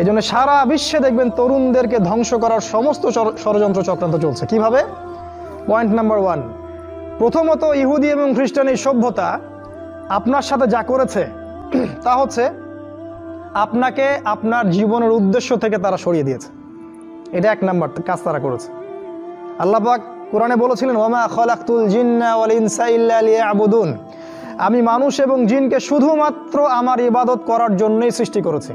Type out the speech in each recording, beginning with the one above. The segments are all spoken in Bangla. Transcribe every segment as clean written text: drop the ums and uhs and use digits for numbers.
এই জন্য সারা বিশ্বে দেখবেন তরুণদেরকে ধ্বংস করার সমস্ত ষড়যন্ত্র চক্রান্ত চলছে। কিভাবে? পয়েন্ট নাম্বার 1, প্রথমত ইহুদি এবং খ্রিস্টান এই সভ্যতা আপনার সাথে যা করেছে তা হচ্ছে আপনাকে আপনার জীবনের উদ্দেশ্য থেকে তারা সরিয়ে দিয়েছে। এটা 1 নাম্বার কাজ তারা করেছে। আল্লাহ পাক কোরআনে বলেছিলেন, ওয়ামা খালাকতুল জিন্না ওয়াল ইনসা ইল্লা লিয়াবুদুন, আমি মানুষ এবং জিনকে শুধুমাত্র আমার ইবাদত করার জন্যই সৃষ্টি করেছি।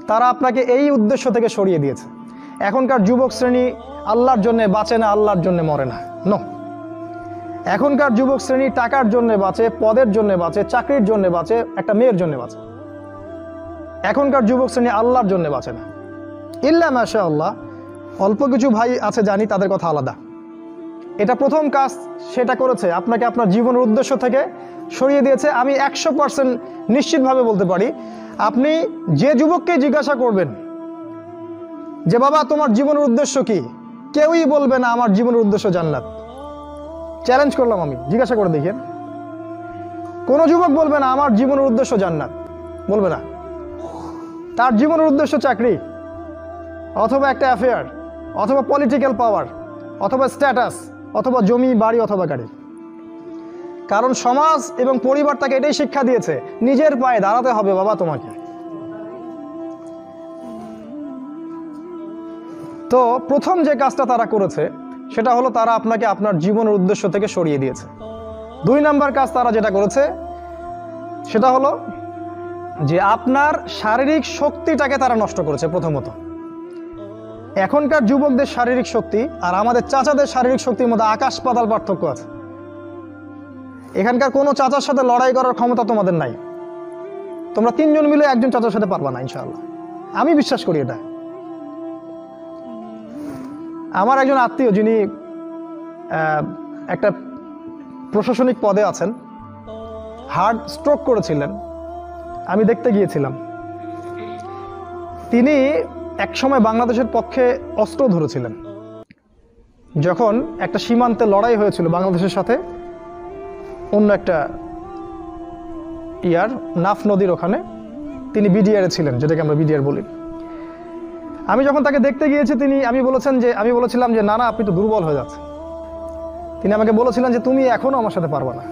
তারা আপনাকে এই উদ্দেশ্য থেকে সরিয়ে দিয়েছে। এখনকার যুবক শ্রেণী আল্লাহর জন্য বাঁচে না, আল্লাহর জন্য মরে না। নো, এখনকার যুবক শ্রেণী টাকার জন্য বাঁচে, পদের জন্য বাঁচে, চাকরির জন্য বাঁচে, একটা মেয়ের জন্য বাঁচে। এখনকার যুবক শ্রেণী আল্লাহর জন্য বাঁচে না। ইল্লা মাশাআল্লাহ, অল্প কিছু ভাই আছে জানি, তাদের কথা আলাদা। এটা প্রথম কাজ সেটা করেছে, আপনাকে আপনার জীবনের উদ্দেশ্য থেকে সরিয়ে দিয়েছে। আমি 100% নিশ্চিতভাবে বলতে পারি, আপনি যে যুবককে জিজ্ঞাসা করবেন যে বাবা তোমার জীবনের উদ্দেশ্য কি, কেউই বলবে না আমার জীবনের উদ্দেশ্য জান্নাত। চ্যালেঞ্জ করলাম আমি, জিজ্ঞাসা করে দেখেন, কোনো যুবক বলবে না আমার জীবনের উদ্দেশ্য জান্নাত, বলবে না। তার জীবনের উদ্দেশ্য চাকরি, অথবা একটা অ্যাফেয়ার, অথবা পলিটিক্যাল পাওয়ার, অথবা স্ট্যাটাস, অথবা জমি বাড়ি, অথবা গাড়ি। কারণ সমাজ এবং পরিবার তাকে এটাই শিক্ষা দিয়েছে, নিজের পায়ে দাঁড়াতে হবে বাবা তোমাকে। তো প্রথম যে কাজটা তারা করেছে সেটা হলো তারা আপনাকে আপনার জীবনের উদ্দেশ্য থেকে সরিয়ে দিয়েছে। 2 নাম্বার কাজ তারা যেটা করেছে সেটা হলো যে আপনার শারীরিক শক্তিটাকে তারা নষ্ট করেছে। প্রথমত, এখনকার যুবকদের শারীরিক শক্তি আর আমাদের চাচাদের শারীরিক শক্তির মধ্যে আকাশ পাতাল পার্থক্য আছে। এখানকার কোনো চাচার সাথে লড়াই করার ক্ষমতা তোমাদের নাই। তোমরা 3 জন মিলে একজন চাচার সাথে পারবা না ইনশাআল্লাহ, আমি বিশ্বাস করি এটা। আমার একজন আত্মীয় যিনি একটা প্রশাসনিক পদে আছেন, হার্ট স্ট্রোক করেছিলেন, আমি দেখতে গিয়েছিলাম। তিনি একসময় বাংলাদেশের পক্ষে অস্ত্র ধরেছিলেন। যখন একটা সীমান্তে লড়াই হয়েছিল বাংলাদেশের সাথে অন্য একটা নাফ নদীর ওখানে, তিনি বিডিআরে ছিলেন, যেটাকে আমরা বিডিআর বলি। আমি যখন তাকে দেখতে গিয়েছি আমি বলেছিলাম যে না না, আপনি তো দুর্বল হয়ে যাচ্ছেন। তিনি আমাকে বলেছিলেন যে তুমি এখনো আমার সাথে পারবে না,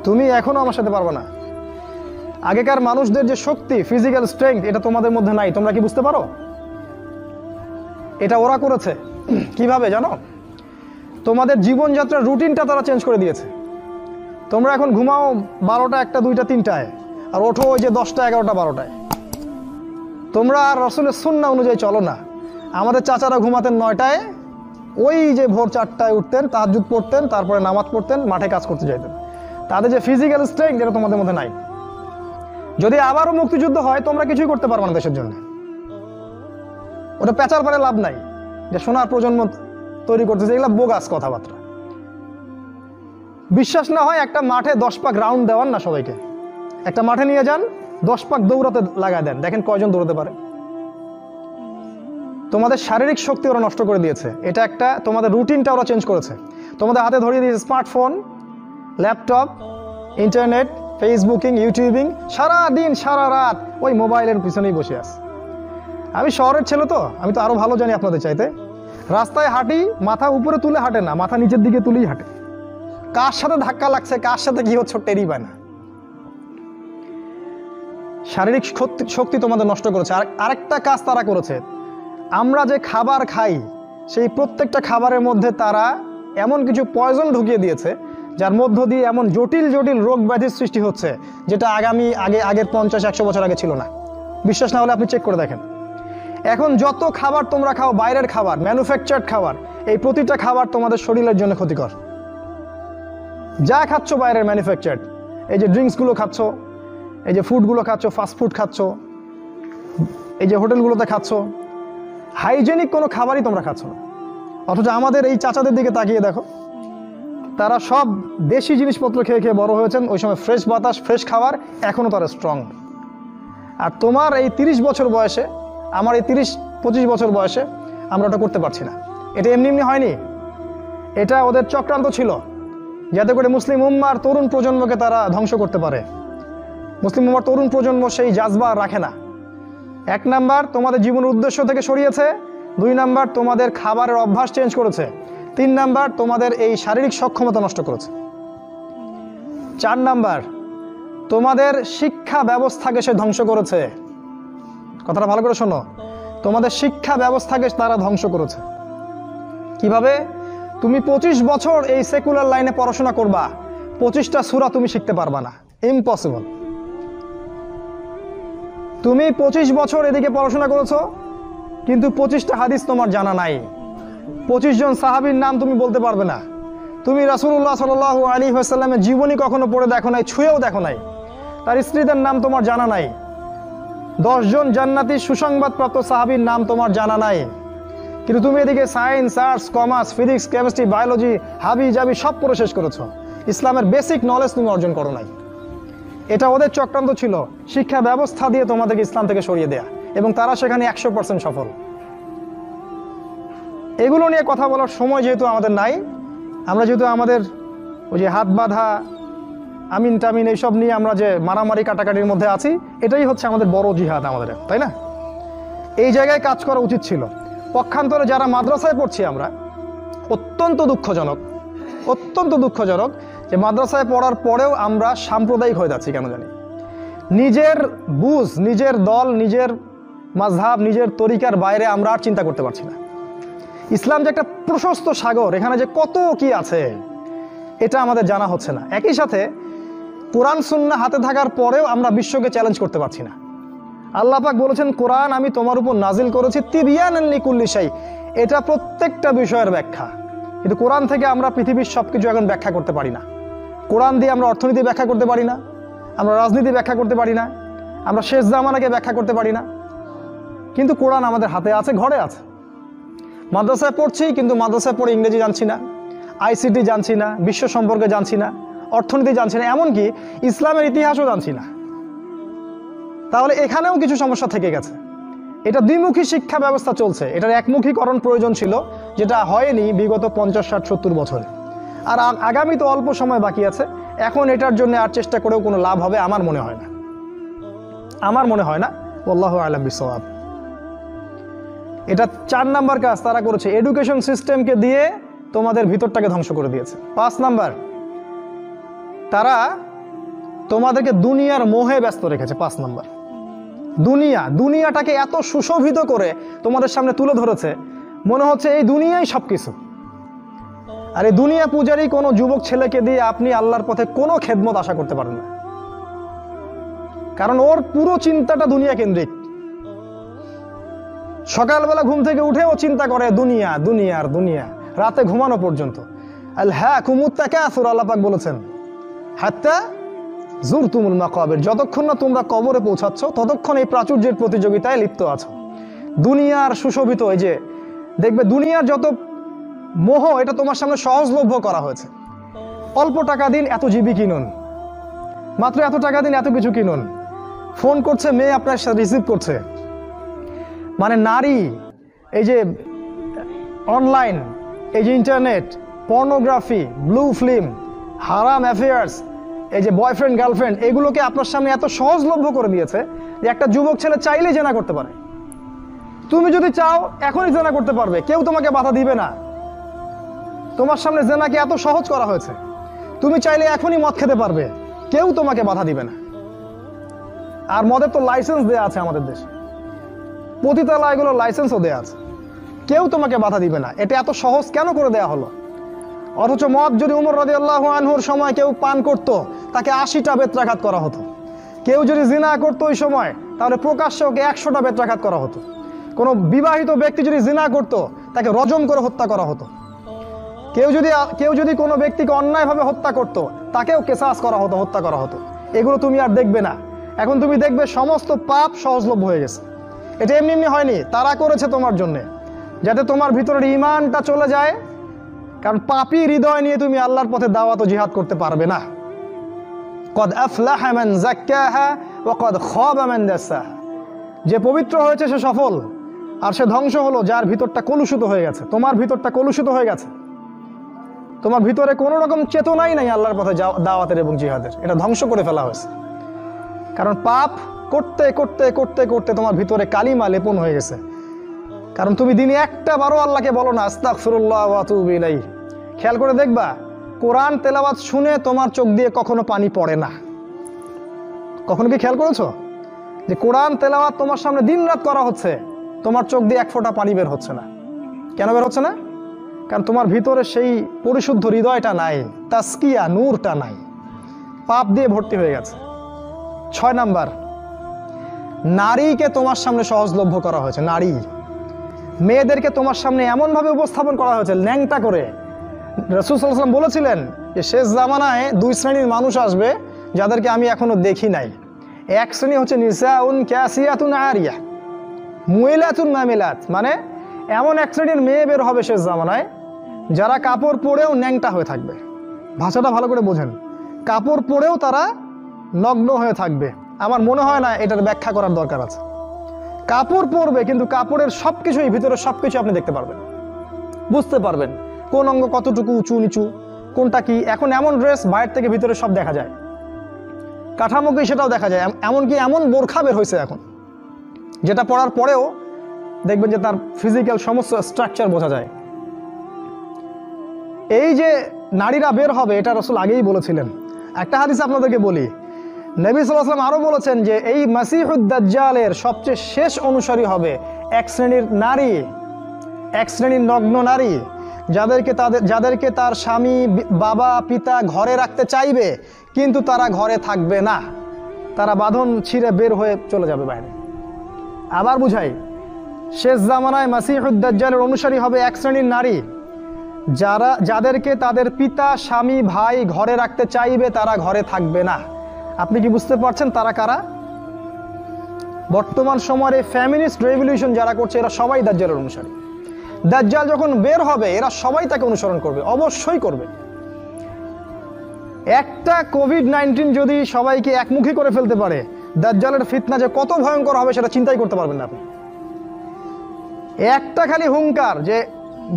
তুমি এখনো আমার সাথে পারবে না। আগেকার মানুষদের যে শক্তি, ফিজিক্যাল স্ট্রেংথ, এটা তোমাদের মধ্যে নাই। তোমরা কি বুঝতে পারো? এটা ওরা করেছে। কিভাবে জানো? তোমাদের জীবনযাত্রার রুটিনটা তারা চেঞ্জ করে দিয়েছে। তোমরা এখন ঘুমাও 12টা, 1টা, 2টা, 3টায়, আর ওঠো ওই যে 10টা, 11টা, 12টায়। তোমরা আর রাসূলের সুন্নাহ অনুযায়ী চলো না। আমাদের চাচারা ঘুমাতেন 9টায়, ওই যে ভোর 4টায় উঠতেন, তাহাজ্জুদ পড়তেন, তারপরে নামাজ পড়তেন, মাঠে কাজ করতে যাইতেন। তাদের যে ফিজিক্যাল স্ট্রেংথ, এটা তোমাদের মধ্যে নাই। যদি আবারও মুক্তিযুদ্ধ হয়, তোমরা কিছুই করতে পারবে না দেশের জন্য। ওটা পেঁচার পরে লাভ নাই যে সোনার প্রজন্ম তৈরি করতেছে, এগুলো বোগাস কথাবার্তা। বিশ্বাস না হয় একটা মাঠে 10 পাক রাউন্ড দেওয়ান না সবাইকে, একটা মাঠে নিয়ে যান, 10 পাক দৌড়াতে লাগায় দেন, দেখেন কয়জন দৌড়াতে পারে। তোমাদের শারীরিক শক্তি ওরা নষ্ট করে দিয়েছে। এটা একটা, তোমাদের রুটিনটা ওরা চেঞ্জ করেছে। তোমাদের হাতে ধরিয়ে দিয়েছে smartphone, laptop, internet, Facebooking, YouTubing, সারা দিন সারা রাত ওই মোবাইলের পিছনেই বসে আছে। আমি শহরের ছেলে তো, আমি তো আরো ভালো জানি আপনাদের চাইতে। রাস্তায় হাঁটি, মাথা উপরে তুলে হাঁটে না, মাথা নিচের দিকে তুলেই হাঁটে। কার সাথে ধাক্কা লাগছে, কার সাথে কি হচ্ছে টেরই পায় না। শারীরিক শক্তি তোমাদের নষ্ট করেছে। আরেকটা কাজ তারা করেছে, আমরা যে খাবার খাই সেই প্রত্যেকটা খাবারের মধ্যে তারা এমন কিছু পয়জন ঢুকিয়ে দিয়েছে যার মধ্য দিয়ে এমন জটিল জটিল রোগ ব্যাধির সৃষ্টি হচ্ছে, যেটা আগের 50-100 বছর আগে ছিল না। বিশ্বাস না হলে আপনি চেক করে দেখেন। এখন যত খাবার তোমরা খাও, বাইরের খাবার, ম্যানুফ্যাকচার্ড খাবার, এই প্রতিটা খাবার তোমাদের শরীরের জন্য ক্ষতিকর। যা খাচ্ছ বাইরের ম্যানুফ্যাকচার্ড, এই যে ড্রিঙ্কসগুলো খাচ্ছ, এই যে ফুডগুলো খাচ্ছ, ফাস্ট ফুড খাচ্ছ, এই যে হোটেলগুলোতে খাচ্ছ, হাইজেনিক কোনো খাবারই তোমরা খাচ্ছ না। অথচ আমাদের এই চাচাদের দিকে তাকিয়ে দেখো, তারা সব দেশি জিনিসপত্র খেয়ে খেয়ে বড় হয়েছেন। ওই সময় ফ্রেশ বাতাস, ফ্রেশ খাবার, এখনও তারা স্ট্রং। আর তোমার এই 30 বছর বয়সে, আমার এই 30-25 বছর বয়সে আমরা ওটা করতে পারছি না। এটা এমনি এমনি হয়নি, এটা ওদের চক্রান্ত ছিল, যাতে করে মুসলিম উম্মার তরুণ প্রজন্মকে তারা ধ্বংস করতে পারে। মুসলিম উম্মার তরুণ প্রজন্ম সেই জাজবা রাখে না। এক নাম্বার তোমাদের জীবনের উদ্দেশ্য থেকে সরিয়েছে, 2 নাম্বার তোমাদের খাবারের অভ্যাস চেঞ্জ করেছে, 3 নাম্বার তোমাদের এই শারীরিক সক্ষমতা নষ্ট করেছে, 4 নাম্বার তোমাদের শিক্ষা ব্যবস্থাকে সে ধ্বংস করেছে। কথাটা ভালো করে শোনো, তোমাদের শিক্ষা ব্যবস্থাকে তারা ধ্বংস করেছে। কিভাবে? তুমি 25 বছর এই সেকুলার লাইনে পড়াশোনা করবা, 25টা সূরা তুমি শিখতে পারবা না, ইম্পসিবল। তুমি 25 বছর এদিকে পড়াশোনা করেছো, কিন্তু 25টা হাদিস তোমার জানা নাই, 25 জন সাহাবীর নাম তুমি বলতে পারবে না, তুমি রাসূলুল্লাহ সাল্লাল্লাহু আলাইহি ওয়াসাল্লামের জীবনী কখনো পড়ে দেখো নাই, ছুঁয়েও দেখো নাই, তার স্ত্রীদের নাম তোমার জানা নাই, 10 জন জান্নাতি সুসংবাদপ্রাপ্ত সাহাবীর নাম তোমার জানা নাই, কিন্তু তুমি এদিকে science, arts, commerce, physics, chemistry, biology, হাবি জাবি সব পড়ে শেষ করেছো, ইসলামের বেসিক নলেজ তুমি অর্জন করো নাই। এটা ওদের চক্রান্ত ছিল, শিক্ষা ব্যবস্থা দিয়ে তোমাদেরকে ইসলাম থেকে সরিয়ে দেয়া, এবং তারা সেখানে 100% সফল। এগুলো নিয়ে কথা বলার সময় যেহেতু আমাদের নাই, আমরা যেহেতু আমাদের ওই যে হাত বাঁধা, আমিন টামিন এইসব নিয়ে আমরা যে মারামারি কাটাকাটির মধ্যে আছি, এটাই হচ্ছে আমাদের বড় জিহাদ আমাদের, তাই না? এই জায়গায় কাজ করা উচিত ছিল। পক্ষান্তরে যারা মাদ্রাসায় পড়ছি আমরা, অত্যন্ত দুঃখজনক যে মাদ্রাসায় পড়ার পরেও আমরা সাম্প্রদায়িক হয়ে যাচ্ছি কেন জানি। নিজের বুঝ, নিজের দল, নিজের মাযহাব, নিজের তরিকার বাইরে আমরা আর চিন্তা করতে পারছি না। ইসলাম যে একটা প্রশস্ত সাগর, এখানে যে কত কি আছে এটা আমাদের জানা হচ্ছে না। একই সাথে কোরআন সুন্নাহ হাতে থাকার পরেও আমরা বিশ্বকে চ্যালেঞ্জ করতে পারছি না। আল্লাহ পাক বলেছেন, কোরআন আমি তোমার উপর নাজিল করেছি তিবিয়ানান লিকুল্লি শাই, এটা প্রত্যেকটা বিষয়ের ব্যাখ্যা। কিন্তু কোরআন থেকে আমরা পৃথিবীর সবকিছু এখন ব্যাখ্যা করতে পারি না। কোরআন দিয়ে আমরা অর্থনীতি ব্যাখ্যা করতে পারি না, আমরা রাজনীতি ব্যাখ্যা করতে পারি না, আমরা শেষ জামানাকে ব্যাখ্যা করতে পারি না। কিন্তু কোরআন আমাদের হাতে আছে, ঘরে আছে। মাদ্রাসায় পড়ছি, কিন্তু মাদ্রাসায় পড়ে ইংরেজি জানছি না, আইসিটি জানছি না, বিশ্ব সম্পর্কে জানছি না, অর্থনীতি জানছি না, এমনকি ইসলামের ইতিহাসও জানছি না। তাহলে এখানেও কিছু সমস্যা থেকে গেছে। এটা দ্বিমুখী শিক্ষা ব্যবস্থা চলছে, এটার একমুখীকরণ প্রয়োজন ছিল, যেটা হয়নি বিগত 50, 60, 70 বছরে। আর আগামী তো অল্প সময় বাকি আছে, এখন এটার জন্য আর চেষ্টা করেও কোনো লাভ হবে আমার মনে হয় না। আল্লাহু আ'লাম বিসওয়াব। এটা 4 নাম্বার কাজ তারা করেছে, এডুকেশন সিস্টেমকে দিয়ে তোমাদের ভিতরটাকে ধ্বংস করে দিয়েছে। 5 নাম্বার, তারা তোমাদেরকে দুনিয়ার মোহে ব্যস্ত রেখেছে। 5 নাম্বার, দুনিয়াটাকে এত সুশোভিত করে তোমাদের সামনে তুলে ধরেছে, মনে হচ্ছে এই দুনিয়াই সবকিছু। আর এই দুনিয়া পূজারী কোনো যুবক ছেলেকে দিয়ে আপনি আল্লাহর পথে কোনো খেদমত আশা করতে পারেন না, কারণ ওর পুরো চিন্তাটা দুনিয়া কেন্দ্রিক। সকালবেলা ঘুম থেকে উঠে ও চিন্তা করে দুনিয়া, রাতে ঘুমানো পর্যন্ত। আল্লাহুমুত তাকাসুর, আল্লাহ পাক বলেছেন, হাত্তা যুরতুমুল মাকাবির, যতক্ষণ না তোমরা কবরে পৌঁছাচ্ছ ততক্ষণ এই প্রাচুর্যের প্রতিযোগিতায় লিপ্ত আছো। দুনিয়ার সুশোভিত, এই যে দেখবে দুনিয়ার যত মোহ, এটা তোমার সামনে সহজলভ্য করা হয়েছে। অল্প টাকা দিন এত জিবি কিনুন, মাত্র এত টাকা দিন এত কিছু কিনুন। ফোন করছে মেয়ে, আপনার সাথে রিসিভ করছে, মানে নারী, এই যে অনলাইন, এই যে ইন্টারনেট, পর্নোগ্রাফি, ব্লু ফিল্ম, হারাম অ্যাফেয়ার্স, এই যে বয়ফ্রেন্ড গার্লফ্রেন্ড, এগুলোকে আপনার সামনে এত সহজলভ্য করে দিয়েছে যে একটা যুবক ছেলে চাইলেই জেনা করতে পারে। তুমি যদি চাও এখনই জেনা করতে পারবে, কেউ তোমাকে বাধা দিবে না। তোমার সামনে জেনাকে এত সহজ করা হয়েছে, তুমি চাইলে এখনই মদ খেতে পারবে, কেউ তোমাকে বাধা দিবে না। আর মদের তো লাইসেন্স দেয়া আছে আমাদের দেশে, পতিতালয় এগুলো লাইসেন্সও দেয়া আছে, কেউ তোমাকে বাধা দিবে না। এটা এত সহজ কেন করে দেয়া হলো? অথচ মদ যদি উমর রাদিয়াল্লাহু আনহুর সময় কেউ পান করত, তাকে 80টা বেত্রাঘাত করা হতো। কেউ যদি জিনা করতো ওই সময়, তাহলে প্রকাশ্যে ওকে 100টা বেত্রাঘাত করা হতো। কোনো বিবাহিত ব্যক্তি যদি জিনা করতো, তাকে রজম করে হত্যা করা হতো। কেউ যদি কোনো ব্যক্তিকে অন্যায়ভাবে হত্যা করত, তাকেও কেসাস করা হতো, হত্যা করা হতো। এগুলো তুমি আর দেখবে না। এখন তুমি দেখবে সমস্ত পাপ সহজলভ্য হয়ে গেছে। এটা এমনি এমনি হয়নি, তারা করেছে তোমার জন্যে, যাতে তোমার ভিতরের ঈমানটা চলে যায়। কারণ পাপী হৃদয় নিয়ে তুমি আল্লাহর পথে দাওয়াত ও জিহাদ করতে পারবে না। কদ আফলাহা মান যাক্কাহা ওয়া কদ খাবা মান দাসাহা, যে পবিত্র হয়েছে সে সফল, আর সে ধ্বংস হলো যার ভিতরটা কলুষিত হয়ে গেছে। তোমার ভিতরটা কলুষিত হয়ে গেছে, তোমার ভিতরে কোনো রকম চেতনাই নাই আল্লাহর পথে দাওয়াতের এবং জিহাদের, এটা ধ্বংস করে ফেলা হয়েছে। কারণ পাপ করতে করতে করতে করতে তোমার ভিতরে কালিমা লেপন হয়ে গেছে। কারণ তুমি দিনে একটা বারো আল্লাহকে বলো না আস্তাগফিরুল্লাহ ওয়া আতুবু ইলাইহি। খেয়াল করে দেখবা কোরআন তেলাওয়াত শুনে তোমার চোখ দিয়ে কখনো পানি পড়ে না। কখনো কি খেয়াল করেছো যে কোরআন তেলাওয়াত তোমার সামনে দিনরাত করা হচ্ছে, তোমার চোখ দিয়ে এক ফোঁটা পানি বের হচ্ছে না? কেন বের হচ্ছে না? কারণ তোমার ভিতরে সেই পরিশুদ্ধ হৃদয়টা নাই, তাসকিয়া নূরটা নাই, পাপ দিয়ে ভর্তি হয়ে গেছে। 6 নাম্বার, নারীকে তোমার সামনে সহজলভ্য করা হয়েছে। নারী মেয়েদেরকে তোমার সামনে এমনভাবে উপস্থাপন করা হয়েছে ল্যাংটা করে। রাসূল সাল্লাল্লাহু আলাইহি ওয়াসাল্লাম বলেছিলেন যে শেষ জামানায় 2 শ্রেণীর মানুষ আসবে যাদেরকে আমি এখনো দেখি নাই। এক শ্রেণী হচ্ছে নিসাউন কাসিয়াতুন আরিয়া মুইলাতুন মামিলাত, মানে এমন এক শ্রেণীর মেয়ে বের হবে শেষ জামানায় যারা কাপড় পরেও ন্যাংটা হয়ে থাকবে। ভাষাটা ভালো করে বোঝেন, কাপড় পরেও তারা নগ্ন হয়ে থাকবে। আমার মনে হয় না এটার ব্যাখ্যা করার দরকার আছে। কাপড় পরবে কিন্তু কাপড়ের সবকিছুই ভিতরে সবকিছু আপনি দেখতে পারবেন, বুঝতে পারবেন কোন অঙ্গ কতটুকু উঁচু নিচু, কোনটা কি। এখন এমন ড্রেস বাইরে থেকে ভিতরে সব দেখা যায়, কাঠামোকে সেটাও দেখা যায়। এমনকি এমন বোরখা বের হয়েছে এখন যেটা পরার পরেও দেখবেন যে তার ফিজিক্যাল সমস্ত স্ট্রাকচার বোঝা যায়। এই যে নারীরা বের হবে এটা রাসূল আগেই বলেছিলেন। একটা হাদিস আপনাদেরকে বলি, নবী সাল্লাল্লাহু আলাইহি ওয়াসাল্লাম আরো বলেছেন যে এই মাসিহুদ দাজ্জালের সবচেয়ে শেষ অনুসারী হবে এক শ্রেণীর নারী, এক শ্রেণীর নগ্ন নারী যাদেরকে তার স্বামী বাবা পিতা ঘরে রাখতে চাইবে কিন্তু তারা ঘরে থাকবে না, তারা বাঁধন ছিঁড়ে বের হয়ে চলে যাবে বাইরে। আবার বুঝাই, শেষ জামানায় মাসিহুদ দাজ্জালের অনুসারী হবে এক শ্রেণীর নারী যাদেরকে তাদের পিতা স্বামী ভাই ঘরে রাখতে চাইবে, তারা ঘরে থাকবে না। আপনি কি বুঝতে পারছেন তারা কারা? বর্তমান সময়ের এই ফ্যামিনিস্ট রেভলিউশন যারা করছে এরা সবাই দাজ্জালের অনুসারী। দাজ্জাল যখন বের হবে এরা সবাই তাকে অনুসরণ করবে, অবশ্যই করবে। একটা কোভিড-19 যদি সবাইকে একমুখী করে ফেলতে পারে, দাজ্জালের ফিতনা যে কত ভয়ঙ্কর হবে সেটা চিন্তাই করতে পারবেন না আপনি। একটা খালি হুঙ্কার যে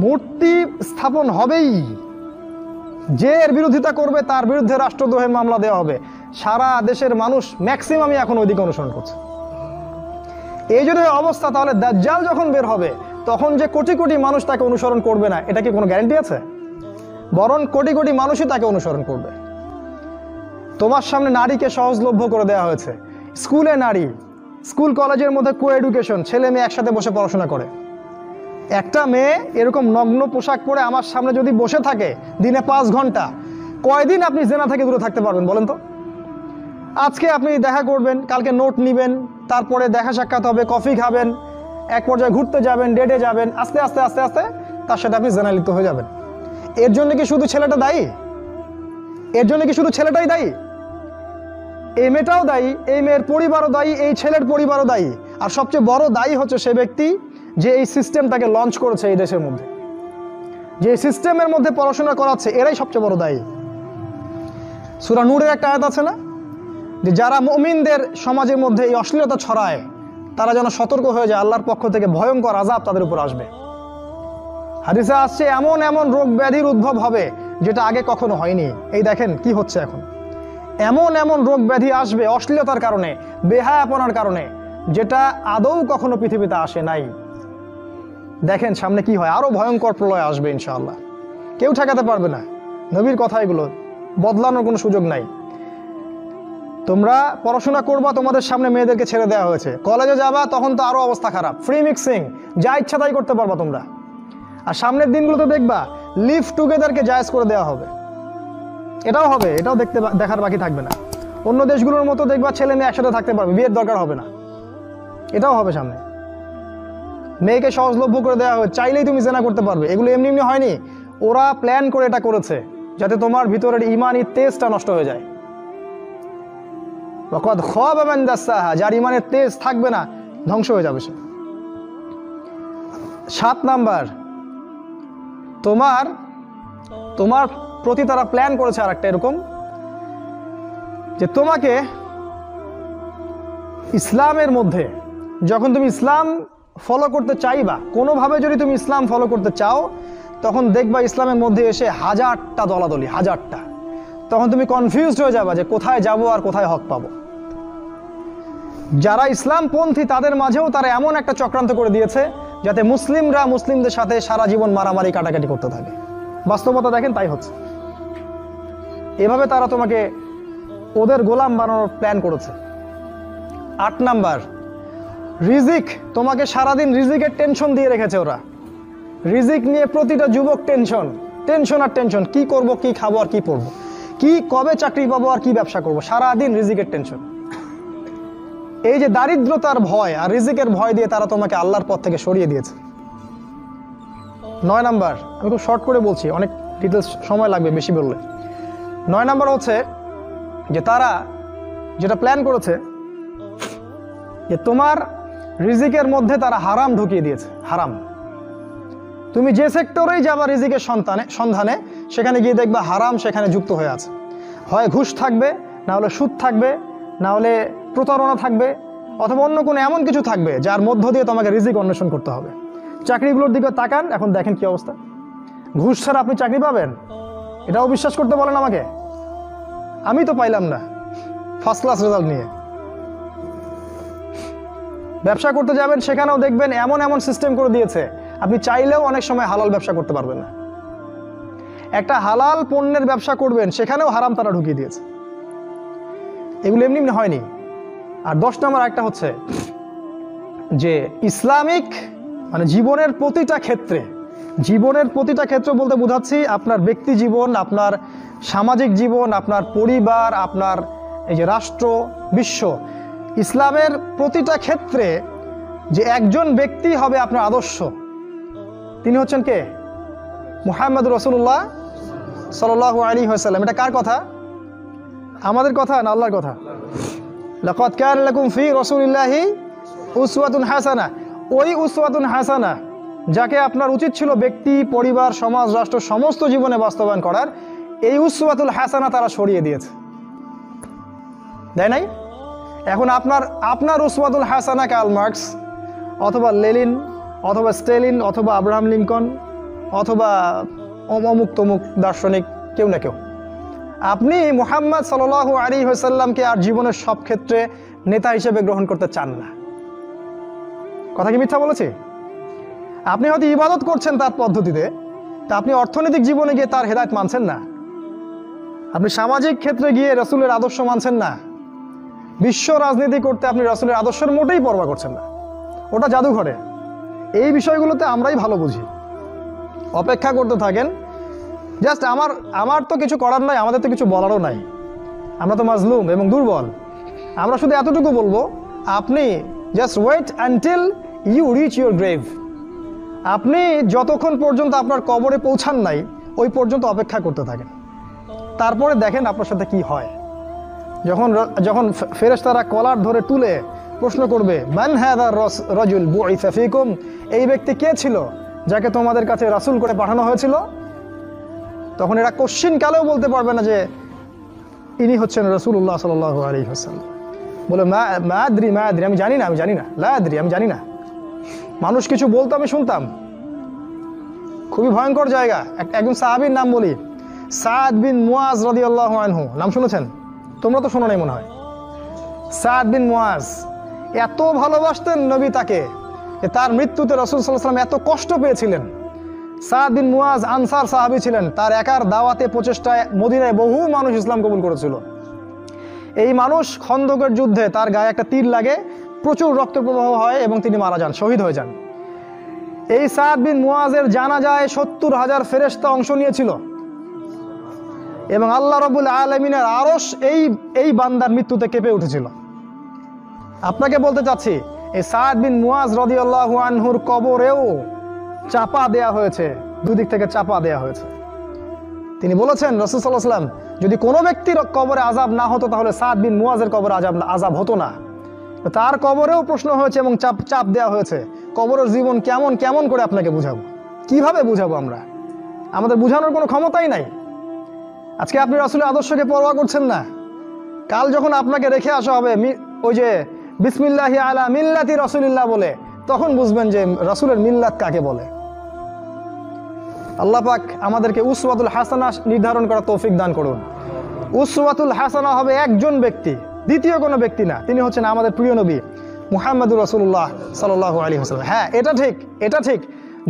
মূর্তি স্থাপন হবেই, যে এর বিরোধিতা করবে তার বিরুদ্ধে রাষ্ট্রদ্রোহের মামলা দেওয়া হবে, সারা দেশের মানুষ ম্যাক্সিমামই এখন ওইদিকে অনুসরণ করছে। এই যদি অবস্থা, তাহলে দাজ্জাল যখন বের হবে তখন যে কোটি কোটি মানুষ তাকে অনুসরণ করবে না এটা কি কোনো গ্যারান্টি আছে? বরং কোটি কোটি মানুষই তাকে অনুসরণ করবে। তোমার সামনে নারীকে সহজলভ্য করে দেওয়া হয়েছে। স্কুলে নারী, স্কুল কলেজের মধ্যে কো এডুকেশন, ছেলে মেয়ে একসাথে বসে পড়াশোনা করে। একটা মেয়ে এরকম নগ্ন পোশাক পরে আমার সামনে যদি বসে থাকে দিনে 5 ঘন্টা, কয়দিন আপনি জেনা থেকে দূরে থাকতে পারবেন বলেন তো? আজকে আপনি দেখা করবেন, কালকে নোট নেবেন, তারপরে দেখা সাক্ষাৎ হবে, কফি খাবেন, এক পর্যায়ে ঘুরতে যাবেন, ডেটে যাবেন, আস্তে আস্তে আস্তে আস্তে তার সাথে আপনি জেনায় লিপ্ত হয়ে যাবেন। এর জন্য কি শুধু ছেলেটা দায়ী? এর জন্য কি শুধু ছেলেটাই দায়ী? এই মেয়েটাও দায়ী, এই মেয়ের পরিবারও দায়ী, এই ছেলের পরিবারও দায়ী। আর সবচেয়ে বড় দায়ী হচ্ছে সে ব্যক্তি যে এই সিস্টেমটাকে লঞ্চ করেছে এই দেশের মধ্যে, যে সিস্টেমের মধ্যে পড়াশোনা করাচ্ছে, এরাই সবচেয়ে বড় দায়ী। সূরা নূরের একটা আয়াত আছে না, যে যারা মুমিনদের সমাজের মধ্যে এই অশ্লীলতা ছড়ায় তারা যেন সতর্ক হয়ে যায়, আল্লাহর পক্ষ থেকে ভয়ঙ্কর আযাব তাদের উপর আসবে। হাদিসে আসছে এমন এমন রোগ ব্যাধির উদ্ভব হবে যেটা আগে কখনো হয়নি। এই দেখেন কি হচ্ছে এখন, এমন এমন রোগ ব্যাধি আসবে অশ্লীলতার কারণে, বেহায়াপনার কারণে, যেটা আদৌ কখনো পৃথিবীতে আসে নাই। দেখেন সামনে কি হয়, আরো ভয়ঙ্কর প্রলয় আসবে ইনশাআল্লাহ, কেউ ঠেকাতে পারবে না। নবীর কথা এগুলো, বদলানোর কোনো সুযোগ নাই। তোমরা পড়াশোনা করবা, তোমাদের সামনে মেয়েদেরকে ছেড়ে দেওয়া হয়েছে। কলেজে যাবা তখন তো আরো অবস্থা খারাপ, ফ্রি মিক্সিং, যা ইচ্ছা তাই করতে পারবা তোমরা। আর সামনের দিনগুলোতে দেখবা লিভ টুগেদারকে জায়েজ করে দেওয়া হবে, এটাও হবে, এটাও দেখার বাকি থাকবে না। অন্য দেশগুলোর মতো দেখবা ছেলে মেয়ে একসাথে থাকতে পারবে, বিয়ের দরকার হবে না, এটাও হবে সামনে। মেয়েকে সহজলভ্য করে দেওয়া হবে, চাইলেই তুমি জেনা করতে পারবে। এগুলো এমনি এমনি হয়নি, ওরা প্ল্যান করে এটা করেছে যাতে তোমার ভিতরের ইমানি তেজটা নষ্ট হয়ে যায়। যার ইমানের তেজ থাকবে না ধ্বংস হয়ে যাবে সে। 7 নাম্বার, তোমার প্রতি তারা প্ল্যান করেছে আর একটা এরকম, যে তোমাকে ইসলামের মধ্যে যখন তুমি ইসলাম ফলো করতে চাইবা, কোনোভাবে যদি তুমি ইসলাম ফলো করতে চাও, তখন দেখবা ইসলামের মধ্যে এসে 1000টা দলাদলি, 1000টা। তখন তুমি কনফিউজড হয়ে যাবা যে কোথায় যাব আর কোথায় হক পাবো। যারা ইসলামপন্থী তাদের মাঝেও তারা এমন একটা চক্রান্ত করে দিয়েছে যাতে মুসলিমরা মুসলিমদের সাথে সারা জীবন মারামারি কাটাকাটি করতে থাকে। বাস্তবতা দেখেন তাই হচ্ছে। এভাবে তারা তোমাকে ওদের গোলাম বানানোর প্ল্যান করেছে। 8 নাম্বার, রিজিক। তোমাকে সারাদিন রিজিকের টেনশন দিয়ে রেখেছে ওরা। রিজিক নিয়ে প্রতিটা যুবক টেনশন আর টেনশন, কি করব, কি খাবো আর কি পড়বো, কি কবে চাকরি পাবো আর কি ব্যবসা করবো, সারাদিন রিজিকের টেনশন। এই যে দারিদ্রতার ভয় আর রিজিকের ভয় দিয়ে তারা তোমাকে আল্লাহর পথ থেকে সরিয়ে দিয়েছে। 9 নাম্বার, আমি খুব শর্ট করে বলছি, অনেক ডিটেলস সময় লাগবে বেশি বললে। 9 নাম্বার হচ্ছে যে তারা যেটা প্ল্যান করেছে যে তোমার রিজিকের মধ্যে তারা হারাম ঢুকিয়ে দিয়েছে। হারাম, তুমি যে সেক্টরেই যাবা রিজিকের সন্ধানে, সেখানে গিয়ে দেখবা হারাম সেখানে যুক্ত হয়ে আছে। হয় ঘুষ থাকবে, না হলে সুদ থাকবে, না হলে প্রতারণা থাকবে, অথবা অন্য কোনো এমন কিছু থাকবে যার মধ্য দিয়ে তোমাকে রিজিক অন্বেষণ করতে হবে। চাকরিগুলোর দিকে তাকান, এখন দেখেন কি অবস্থা। ঘুষ ছাড়া আপনি চাকরি পাবেন, এটাও বিশ্বাস করতে বলেন আমাকে? আমি তো পাইলাম না ফার্স্ট ক্লাস রেজাল্ট নিয়ে। ব্যবসা করতে যাবেন, সেখানেও দেখবেন এমন এমন সিস্টেম করে দিয়েছে আপনি চাইলেও অনেক সময় হালাল ব্যবসা করতে পারবেন না। একটা হালাল পণ্যের ব্যবসা করবেন, সেখানেও হারাম তারা ঢুকিয়ে দিয়েছে। এগুলো এমনি এমনি হয়নি। আর 10 নম্বর একটা হচ্ছে যে ইসলামিক মানে জীবনের প্রতিটা ক্ষেত্র বলতে বোঝাচ্ছি আপনার ব্যক্তি জীবন, আপনার সামাজিক জীবন, আপনার পরিবার, আপনার এই যে রাষ্ট্র, বিশ্ব, ইসলামের প্রতিটা ক্ষেত্রে যে একজন ব্যক্তি হবে আপনার আদর্শ, তিনি হচ্ছেন কে? মুহাম্মদ রাসূলুল্লাহ সাল্লাল্লাহু আলাইহি ওয়াসাল্লাম। এটা কার কথা? আমাদের কথা না আল্লাহর কথা? লাকাদ কানা লাকুম ফি রাসূলিল্লাহি উসওয়াতুন হাসানাহ। ওই উসওয়াতুন হাসানাহ যাকে আপনার উচিত ছিল ব্যক্তি, পরিবার, সমাজ, রাষ্ট্র সমস্ত জীবনে বাস্তবায়ন করার, এই উসওয়াতুল হাসানাহ তারা সরিয়ে দিয়েছে, দেয় নাই? এখন আপনার উসওয়াতুল হাসানাহ কার্ল মার্কস অথবা লেনিন অথবা স্টেলিন অথবা আব্রাহাম লিঙ্কন অথবা অমুক তমুক দার্শনিক, কেউ না কেউ। আপনি মুহাম্মদ সাল্লাল্লাহু আলাইহি ওয়াসাল্লামকে আর জীবনের সব ক্ষেত্রে নেতা হিসেবে গ্রহণ করতে চান না। কথা কি মিথ্যা বলেছি? আপনি হয়তো ইবাদত করছেন তার পদ্ধতিতে, তা আপনি অর্থনৈতিক জীবনে গিয়ে তার হেদায়েত মানছেন না। আপনি সামাজিক ক্ষেত্রে গিয়ে রাসূলের আদর্শ মানছেন না। বিশ্ব রাজনীতি করতে আপনি রাসূলের আদর্শের মোটেই পরোয়া করছেন না, ওটা জাদুঘরে। এই বিষয়গুলোতে আমরাই ভালো বুঝি। অপেক্ষা করতে থাকেন। জাস্ট আমার তো কিছু করার নাই, আমাদের তো কিছু বলারও নাই, আমরা তো মাজলুম এবং দুর্বল। আমরা শুধু এতটুকু বলবো, আপনি just wait until you reach your grave. আপনি যতক্ষণ পর্যন্ত আপনার কবরে পৌঁছান নাই, ওই পর্যন্ত অপেক্ষা করতে থাকেন। তারপরে দেখেন আপনার সাথে কি হয়। যখন ফেরেশতারা কলার ধরে তুলে প্রশ্ন করবে, মান হাযা রাজুল বুইসা ফীকুম, এই ব্যক্তি কে ছিল যাকে তোমাদের কাছে রাসূল করে পাঠানো হয়েছিল, তখন এরা কোশ্চিন কালেও বলতে পারবে না যে ইনি হচ্ছেন রাসূলুল্লাহ সাল্লাল্লাহু আলাইহি ওয়াসাল্লাম। বলে মা আদরি, আমি জানি না, লা আদরি, আমি জানি না। মানুষ কিছু বলতো, আমি শুনতাম। খুবই ভয়ঙ্কর জায়গা। একজন সাহাবীর নাম বলি, সাদ বিন মুয়াজ রাদিয়াল্লাহু আনহু। নাম শুনেছেন? তোমরা তো শোনো নাই মনে হয়। সাদ বিন মুয়াজ এত ভালোবাসতেন নবী তাকে, তার মৃত্যুতে রাসূল সাল্লাল্লাহু আলাইহি ওয়াসাল্লাম এত কষ্ট পেয়েছিলেন। সাদ বিন মুয়াজ আনসার সাহাবী ছিলেন। তার একার দাওয়াতে প্রচেষ্টায় মদিনায় বহু মানুষ ইসলাম কবুল করেছিল। এই মানুষ খন্দকের যুদ্ধে তার গায়ে একটা তীর লাগে, প্রচুর রক্ত প্রবাহ হয় এবং তিনি মারা যান, শহীদ হয়ে যান। এই সাদ বিন মুয়াজের জানাজায় 70,000 ফেরেশতা অংশ নিয়েছিল এবং আল্লাহ রাব্বুল আলামিনের আরশ এই বান্দার মৃত্যুতে কেঁপে উঠেছিল। আপনাকে বলতে চাচ্ছি, এই সাদ বিন মুয়াজ রাদিয়াল্লাহু আনহুর কবরেও চাপা দেয়া হয়েছে, দুদিক থেকে চাপা দেয়া হয়েছে। তিনি বলেছেন, রাসূল সাল্লাল্লাহু আলাইহি ওয়াসাল্লাম, যদি কোনো ব্যক্তির কবরে আযাব না হতো তাহলে সাদ বিন মুয়াজের কবরে আযাব হতো না। তার কবরেও প্রশ্ন হয়েছে এবং চাপ দেওয়া হয়েছে। কবরের জীবন কেমন করে আপনাকে বুঝাবো? কিভাবে বুঝাবো আমরা? আমাদের বুঝানোর কোনো ক্ষমতাই নাই। আজকে আপনি রাসূলের আদর্শকে পরোয়া করছেন না। কাল যখন আপনাকে রেখে আসা হবে ওই যে বিসমিল্লাহি আলা মিল্লাতি রাসূলিল্লাহ বলে, তখন বুঝবেন যে রাসূলের মিল্লাত কাকে বলে। আল্লাহ পাক আমাদেরকে উসওয়াতুল হাসানাহ নির্ধারণ করার তৌফিক দান করুন। উসওয়াতুল হাসানাহ হবে একজন ব্যক্তি, দ্বিতীয় কোনো ব্যক্তি না, তিনি হচ্ছেন আমাদের প্রিয় নবী মুহাম্মদুর রাসূলুল্লাহ সাল্লাল্লাহু আলাইহি ওয়াসাল্লাম। হ্যাঁ, এটা ঠিক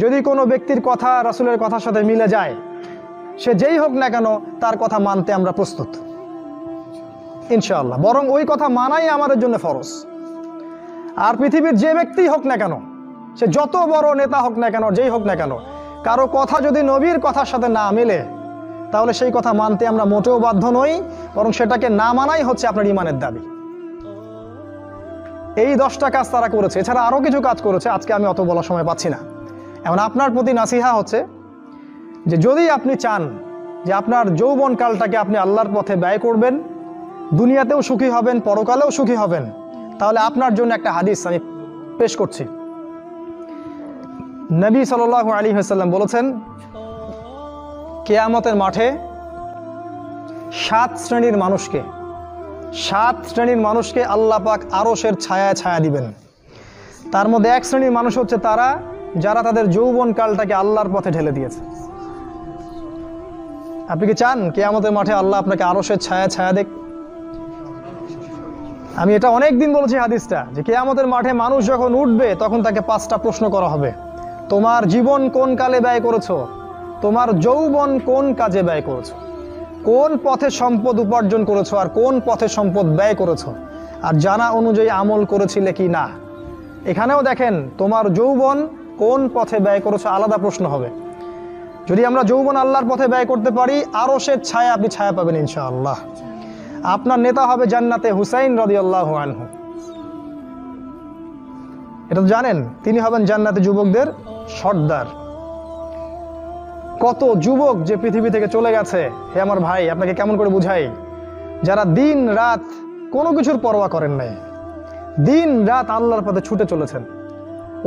যদি কোনো ব্যক্তির কথা রাসূলের কথার সাথে মিলে যায়, সে যেই হোক না কেন তার কথা মানতে আমরা প্রস্তুত ইনশাআল্লাহ। বরং ওই কথা মানাই আমাদের জন্য ফরজ। আর পৃথিবীর যে ব্যক্তিই হোক না কেন, সে যত বড় নেতা হোক না কেন, যেই হোক না কেন, কারো কথা যদি নবীর কথার সাথে না মেলে, তাহলে সেই কথা মানতে আমরা মোটেও বাধ্য নই, বরং সেটাকে না মানাই হচ্ছে আপনার ইমানের দাবি। এই 10টা কাজ তারা করেছে, এছাড়া আরও কিছু কাজ করেছে, আজকে আমি অত বলার সময় পাচ্ছি না। এখন আপনার প্রতি নাসিহা হচ্ছে যে যদি আপনি চান যে আপনার যৌবনকালটাকে আপনি আল্লাহর পথে ব্যয় করবেন, দুনিয়াতেও সুখী হবেন, পরকালেও সুখী হবেন, তাহলে আপনার জন্য একটা হাদিস আমি পেশ করছি। নবী সাল্লাল্লাহু আলাইহি ওয়াসাল্লাম বলেছেন, কিয়ামতের মাঠে 7 শ্রেণীর মানুষকে আল্লাহ পাক আরশের ছায়ায় ছায়া দিবেন। তার মধ্যে 1 শ্রেণীর মানুষ হচ্ছে তারা যারা তাদের যৌবনকালটাকে আল্লাহর পথে ঢেলে দিয়েছে। আপনি কি চান কিয়ামতের মাঠে আল্লাহ আপনাকে আরশের ছায়া দেখ? আমি এটা অনেক দিন বলেছি হাদিসটা, যে কিয়ামতের মাঠে মানুষ যখন উঠবে তখন তাকে 5টা প্রশ্ন করা হবে। তোমার জীবন কোন কালে ব্যয় করেছো? তোমার যৌবন কোন কাজে ব্যয় করেছো? কোন পথে সম্পদ উপার্জন করেছো আর কোন পথে সম্পদ ব্যয় করেছো? আর জানা অনুযায়ী আমল করেছিলে কি না? এখানেও দেখেন, তোমার যৌবন কোন পথে ব্যয় করেছো আলাদা প্রশ্ন হবে। যদি আমরা যৌবন আল্লাহর পথে ব্যয় করতে পারি, আরশের ছায়া আপনি ছায়া পাবেন ইনশাআল্লাহ। আপনার নেতা হবে জান্নাতে হুসাইন রাদিয়াল্লাহু আনহু। এটা তো জানেন, তিনি হবেন জান্নাতে যুবকদের সর্দার। কত যুবক যে পৃথিবী থেকে চলে গেছে, হে আমার ভাই, আপনাকে কেমন করে বুঝাই, যারা দিন রাত কোনো কিছুর পরোয়া করেন নাই, দিন রাত আল্লাহর পথে ছুটে চলেছেন।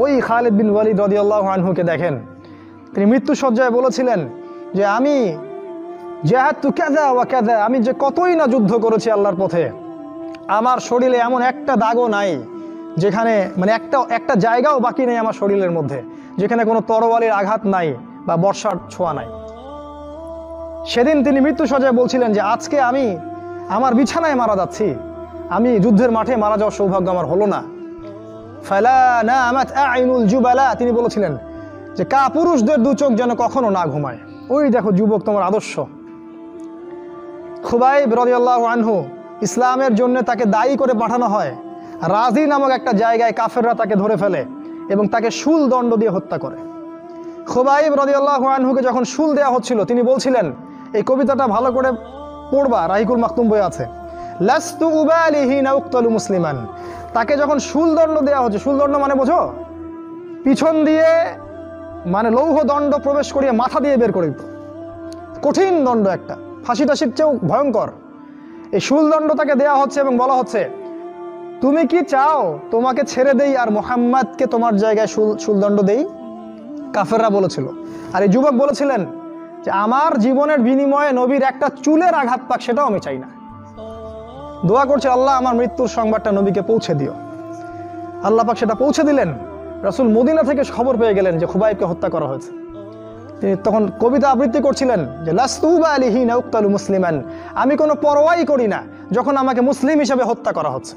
ওই খালিদ বিন ওয়ালিদ রাদিয়াল্লাহু আনহুকে দেখেন, তিনি মৃত্যুসজ্জায় বলেছিলেন যে আমি জাহাদতু কাযা ওয়া কাযা, আমি যে কতই না যুদ্ধ করেছি আল্লাহর পথে, আমার শরীরে এমন একটা দাগও নাই যেখানে, মানে একটা জায়গাও বাকি নেই আমার শরীরের মধ্যে যেখানে কোনো তরবারির আঘাত নাই বা বর্ষার ছোঁয়া নাই। সেদিন তিনি মৃত্যুসজ্জায় বলছিলেন যে আজকে আমি আমার বিছানায় মারা যাচ্ছি, আমি যুদ্ধের মাঠে মারা যাওয়ার সৌভাগ্য আমার হলো না। ফালা নামাত আইনুল জুবালা, তিনি বলেছিলেন যে পুরুষদের 2 চোখ যেন কখনো না ঘুমায়। ওই দেখো যুবক, তোমার আদর্শ। খুবাইব রাদিয়াল্লাহু আনহু, ইসলামের জন্য তাকে দায়ী করে পাঠানো হয়, রাজি নামক একটা জায়গায় কাফেররা তাকে ধরে ফেলে এবং তাকে শুল দণ্ড দিয়ে হত্যা করে। খুবাইব রাদিয়াল্লাহু আনহুকে যখন শুল দেওয়া হচ্ছিল, তিনি বলছিলেন, এই কবিতাটা ভালো করে পড়বা, রাহিকুল মাকতুম বই আছে, লাস্তু উবালি হিনা উক্তালু মুসলিমান। তাকে যখন শুল দণ্ড দেওয়া হচ্ছে, শুল দণ্ড মানে বোঝো, পিছন দিয়ে মানে লৌহ দণ্ড প্রবেশ করিয়ে মাথা দিয়ে বের করে দিত, কঠিন দণ্ড, একটা ফাঁসি টাসির চেয়েও ভয়ঙ্কর। এই শুল দণ্ড তাকে দেওয়া হচ্ছে এবং বলা হচ্ছে, তুমি কি চাও তোমাকে ছেড়ে দেই আর মুহাম্মাদকে তোমার জায়গায় শুলদণ্ড দেই? কাফেররা বলেছিল। আর এই যুবক বলেছিলেন যে আমার জীবনের বিনিময়ে নবীর একটা চুলের আঘাত পাক, সেটাও আমি চাই না। দোয়া করছে, আল্লাহ আমার মৃত্যুর সংবাদটা নবীকে পৌঁছে দিও। আল্লাহ পাক সেটা পৌঁছে দিলেন। রাসূল মদিনা থেকে খবর পেয়ে গেলেন যে খুবাইবকে হত্যা করা হয়েছে। তিনি তখন কবিতা আবৃত্তি করছিলেন যে লাস্তু উবালি হিনা উক্তালু মুসলিমান, আমি কোনো পরোয়াই করি না যখন আমাকে মুসলিম হিসেবে হত্যা করা হচ্ছে।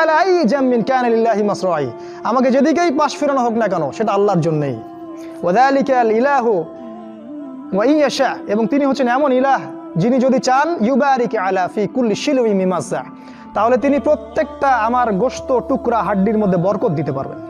আলাই জামিন কানা লিল্লাহি মাসরাই, আমাকে যেদিকেই পাশ ফেরানো হোক না কেন সেটা আল্লাহর জন্যই। ওয়াযালিকাল ইলাহু ওয়া ইয়াশা, এবং তিনি হচ্ছেন এমন ইলাহ যিনি যদি চান ইউবারিক আলা ফি কুল্লি শিলউই মিমাসা, তাহলে তিনি প্রত্যেকটা আমার গোশত টুকরা হাড্ডির মধ্যে বরকত দিতে পারবেন।